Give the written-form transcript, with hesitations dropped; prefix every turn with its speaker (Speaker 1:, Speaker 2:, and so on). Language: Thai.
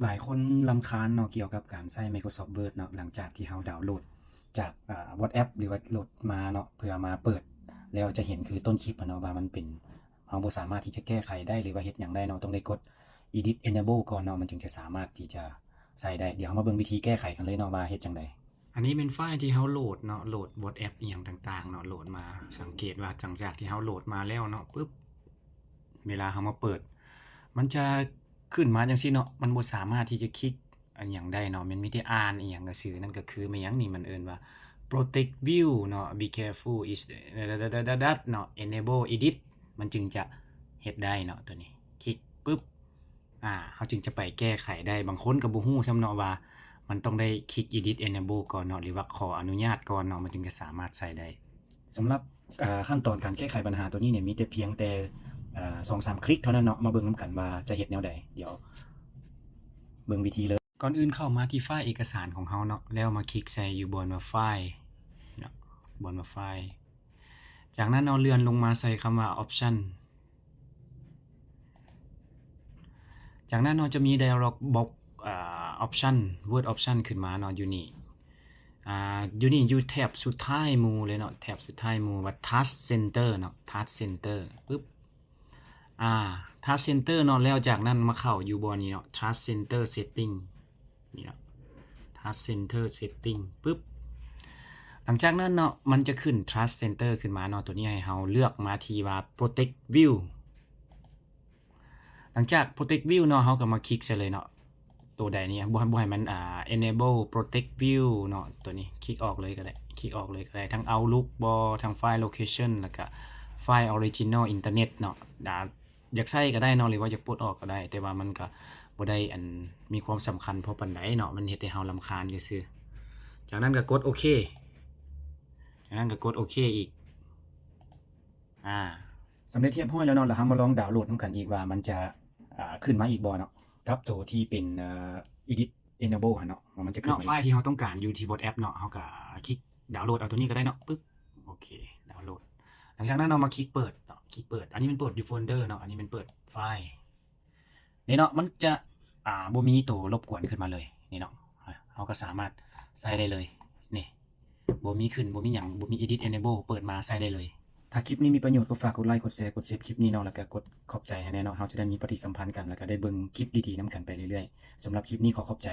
Speaker 1: หลายคนรำคาญเนาะเกี่ยวกับการใช้ Microsoft Word เนาะหลังจากที่เราดาวน์โหลดจากWhatsApp หรือว่าโหลดมาเนาะเพื่อมาเปิดแล้วจะเห็นคือต้นคลิปเนาะว่ามันเป็นเราบ่สามารถที่จะแก้ไขได้หรือว่าเฮ็ดหยังได้เนาะต้องได้กด Edit Enable ก่อนเนาะมันจึงจะสามารถที่จะใช้ได้เดี๋ยวเรามาเบิ่งวิธีแก้ไขกันเลยเนาะว่าเฮ็ดจังไดอันนี้เป็นไฟล์ที่เราโหลดเนาะโหลด WhatsApp อีหยังต่างๆเนาะโหลดมาสังเกตว่าหลังจากที่เราโหลดมาแล้วเนาะปึ๊บเวลาเรามาเปิดมันจะขึ้นมาจังซี่เนาะมันบ่สามารถที่จะคลิกอันหยังได้เนาะมันมีแต่อ่านอีหยังซื่อๆนั่นก็คือแม่หยังนี่มันเอิ้นว่า protect view เนาะ be careful is เนาะ enable edit มันจึงจะเฮ็ดได้เนาะตัวนี้คลิกปึ๊บเราจึงจะไปแก้ไขได้บางคนก็บ่ฮู้ซ้ำเนาะว่ามันต้องได้คลิก edit enable ก่อนเนาะหรือว่าขออนุญาตก่อนเนาะมันจึงจะสามารถใช้ได้สำหรับขั้นตอนการแก้ไขปัญหาตัวนี้เนี่ยมีแต่เพียงแต่2-3 คลิกเท่านั้นเนาะมาเบิ่งนํกันว่าจะเฮ็ดแนวใดเดี๋ยวเบิ่งวิธีเลยก่อนอื่นเข้ามาที่ไฟล์เอกสารของเราเนาะแล้วมาคลิกใส่อยู่บนว่าไฟล์เนาะบนว่าไฟล์จากนั้นเราเลื่อนลงมาใส่คำว่า option จากนั้นเราจะมี dialog box option word option ขึ้นมาเนาะอยู่นี่อยู่แถบสุดท้ายหมู่เลยเนาะแถบสุดท้ายหมู่ว่า task center เนาะ task center ปึ๊บtask center เนาะแล้วจากนั้นมาเข้าอยู่บนนี้เนาะ task center setting นี่เนาะ task center setting ปึ๊บหลังจากนั้นเนาะมันจะขึ้น task center ขึ้นมาเนาะตัวนี้ให้เราเลือกมาที่ว่า protect view หลังจาก protect view เนาะเราก็มาคลิกใส่เลยเนาะตัวใดนี้บ่ให้มันenable protect view เนาะตัวนี้คลิกออกเลยก็ได้คลิกออกเลยก็ได้ทั้ง outlook บ่ทั้งไฟล์ location แล้วก็ไฟล์ original internet เนาะอยากใช้ก็ได้เนาะหรือว่าอยากปลดออกก็ได้แต่ว่ามันก็บ่ได้มีความสำคัญพอปานใดเนาะมันเฮ็ดให้เรารำคาญซื่อๆจากนั้นก็กดโอเคจากนั้นก็กดโอเคอีกสำเร็จเรียบร้อยแล้วเนาะแล้วเรามาลองดาวน์โหลดนำกันอีกว่ามันจะขึ้นมาอีกบ่เนาะกับตัวที่เป็นedit enable หั่นเนาะว่ามันจะขึ้นเนาะไฟล์ที่เราต้องการอยู่ที่ WhatsApp เนาะเราก็คลิกดาวน์โหลดเอาตัวนี้ก็ได้เนาะปึ๊บโอเคดาวน์โหลดหลังจากนั้นเรามาคลิกเปิดเนาะคลิกเปิดอันนี้มันเปิดอยู่โฟลเดอร์เนาะอันนี้มันเปิดไฟล์นี่เนาะมันจะบ่มีตัวรบกวนขึ้นมาเลยนี่เนาะเราก็สามารถใส่ได้เลยนี่บ่มีขึ้นบ่มีหยังบ่มี edit enable เปิดมาใส่ได้เลยถ้าคลิปนี้มีประโยชน์ก็ฝากกดไลค์กดแชร์กดเซฟคลิปนี้เนาะแล้วก็กดขอบใจให้แน่เนาะเราจะได้มีปฏิสัมพันธ์กันแล้วก็ได้เบิ่งคลิปดีๆนํกันไปเรื่อยๆสำหรับคลิปนี้ขอขอบใจ